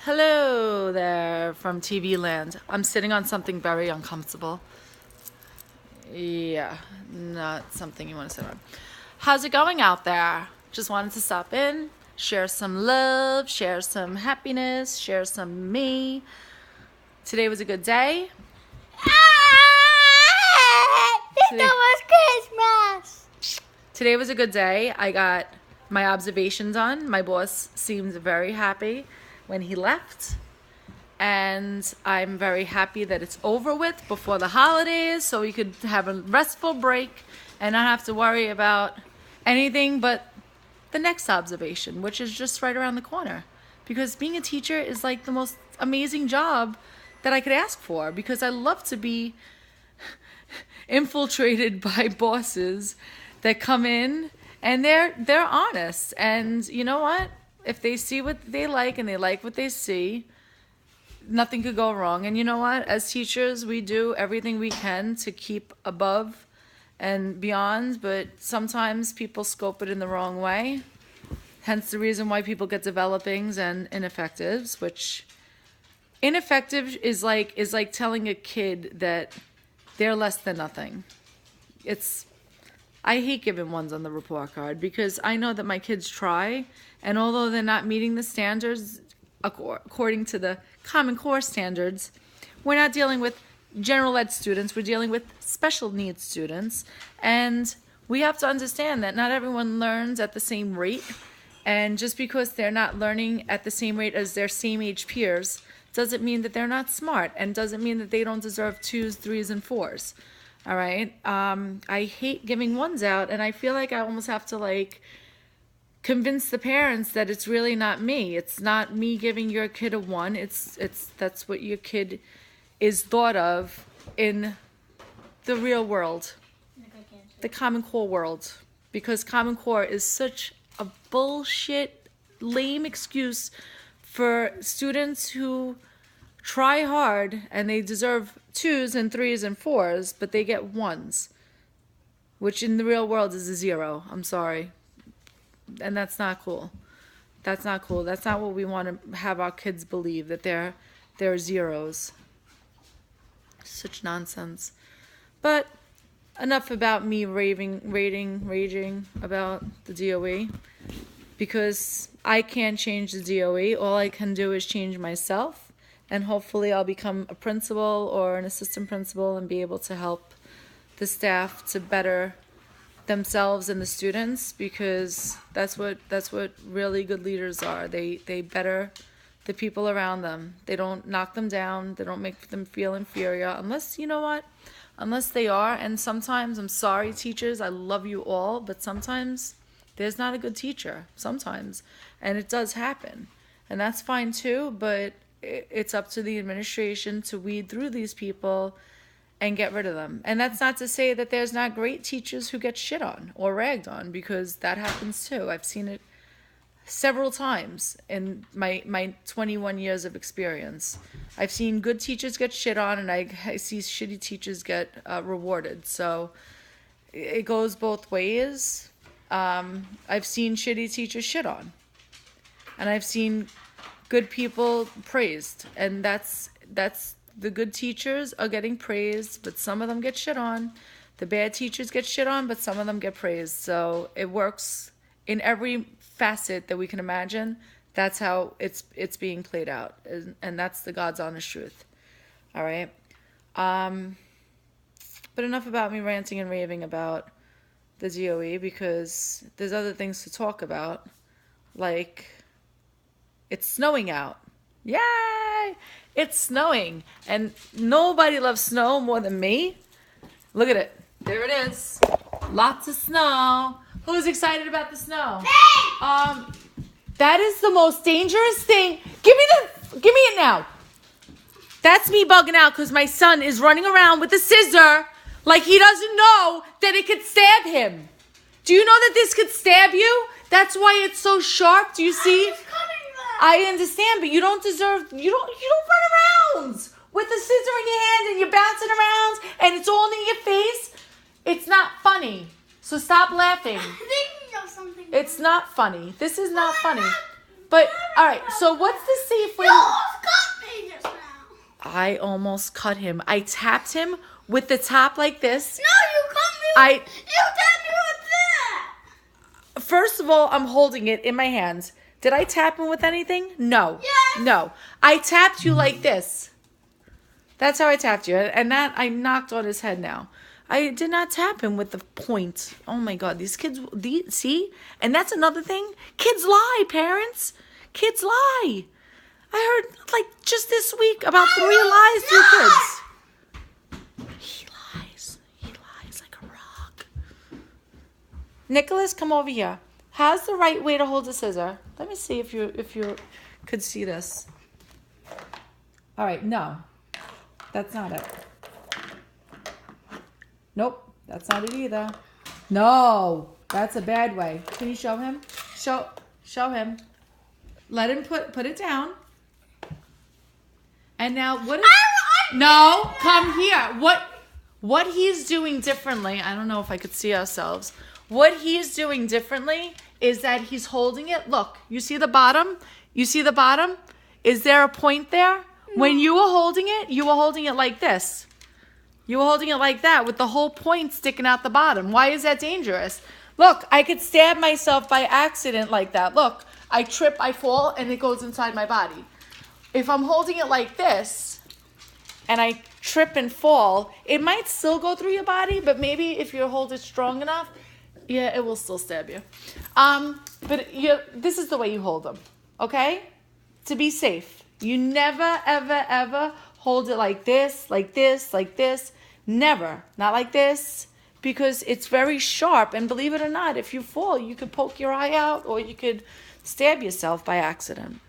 Hello there from TV land. I'm sitting on something very uncomfortable. Yeah, not something you want to sit on. How's it going out there? Just wanted to stop in, share some love, share some happiness, share some me. Today was a good day. It was Christmas. Today was a good day. I got my observation done. My boss seemed very happy when he left. And I'm very happy that it's over with before the holidays so we could have a restful break and not have to worry about anything but the next observation, which is just right around the corner. Because being a teacher is like the most amazing job that I could ask for, because I love to be infiltrated by bosses that come in and they're honest. And you know what? If they see what they like and they like what they see, nothing could go wrong. And you know what? As teachers, we do everything we can to keep above and beyond, but sometimes people scope it in the wrong way. Hence the reason why people get developings and ineffectives, which ineffective is like telling a kid that they're less than nothing. I hate giving ones on the report card because I know that my kids try, and although they're not meeting the standards according to the Common Core standards, we're not dealing with general ed students, we're dealing with special needs students, and we have to understand that not everyone learns at the same rate, and just because they're not learning at the same rate as their same age peers doesn't mean that they're not smart, and doesn't mean that they don't deserve 2s, 3s, and 4s. All right? I hate giving ones out, and I feel like I almost have to convince the parents that it's really not me. It's not me giving your kid a 1. That's what your kid is thought of in the real world, the Common Core world, because Common Core is such a bullshit, lame excuse for students who try hard and they deserve 2s and 3s and 4s, but they get 1s, which in the real world is a 0. I'm sorry. And that's not cool. That's not cool. That's not what we want to have our kids believe, that they're 0s. Such nonsense. But enough about me raging about the DOE, because I can't change the DOE. All I can do is change myself, and hopefully I'll become a principal or an assistant principal and be able to help the staff to better themselves and the students, because that's what really good leaders are. They better the people around them. They don't knock them down. They don't make them feel inferior, unless, you know what, unless they are. And sometimes, I'm sorry teachers, I love you all, but sometimes there's not a good teacher, sometimes, and it does happen, and that's fine too. But it's up to the administration to weed through these people and get rid of them. And that's not to say that there's not great teachers who get shit on or ragged on, because that happens too. I've seen it several times in my 21 years of experience. I've seen good teachers get shit on, and I see shitty teachers get rewarded. So it goes both ways. I've seen shitty teachers shit on, and I've seen good people praised, and that's the good teachers are getting praised, but some of them get shit on. The bad teachers get shit on, but some of them get praised. So it works in every facet that we can imagine. That's how it's being played out, and that's the God's honest truth. All right. But enough about me ranting and raving about the DOE, because there's other things to talk about, like it's snowing out. Yay! It's snowing, and nobody loves snow more than me. Look at it. There it is. Lots of snow. Who's excited about the snow? That is the most dangerous thing. Give me it now. That's me bugging out because my son is running around with a scissor like he doesn't know that it could stab him. Do you know that this could stab you? That's why it's so sharp. Do you see? I understand, but you don't deserve, you don't run around with a scissor in your hand and you're bouncing around and it's all in your face. It's not funny. So stop laughing. I think you know something. It's not funny. This is not funny. But, all right, so what's the safe way? You almost got me just now. I almost cut him. I tapped him with the top like this. No, you cut me. You tapped me with that. First of all, I'm holding it in my hands. Did I tap him with anything? No. Yes. No. I tapped you like this. That's how I tapped you. And that I knocked on his head now. I did not tap him with the point. Oh my God, these kids, see? And that's another thing. Kids lie, parents. Kids lie. I heard like just this week about 3 lies to kids. He lies. He lies like a rock. Nicholas, come over here. How's the right way to hold a scissor? Let me see if you could see this. All right, no. That's not it. Nope, that's not it either. No, that's a bad way. Can you show him? Show him. Let him put it down. And now what is No, come here. What he's doing differently, I don't know if I could see ourselves. What he's doing differently is that he's holding it. Look, you see the bottom? You see the bottom? Is there a point there? When you were holding it like this. You were holding it like that with the whole point sticking out the bottom. Why is that dangerous? Look, I could stab myself by accident like that. Look, I trip, I fall, and it goes inside my body. If I'm holding it like this, and I trip and fall, it might still go through your body, but maybe if you hold it strong enough, yeah, it will still stab you. But this is the way you hold them, okay? To be safe. You never, ever, ever hold it like this, like this, like this. Never. Not like this, because it's very sharp. And believe it or not, if you fall, you could poke your eye out or you could stab yourself by accident.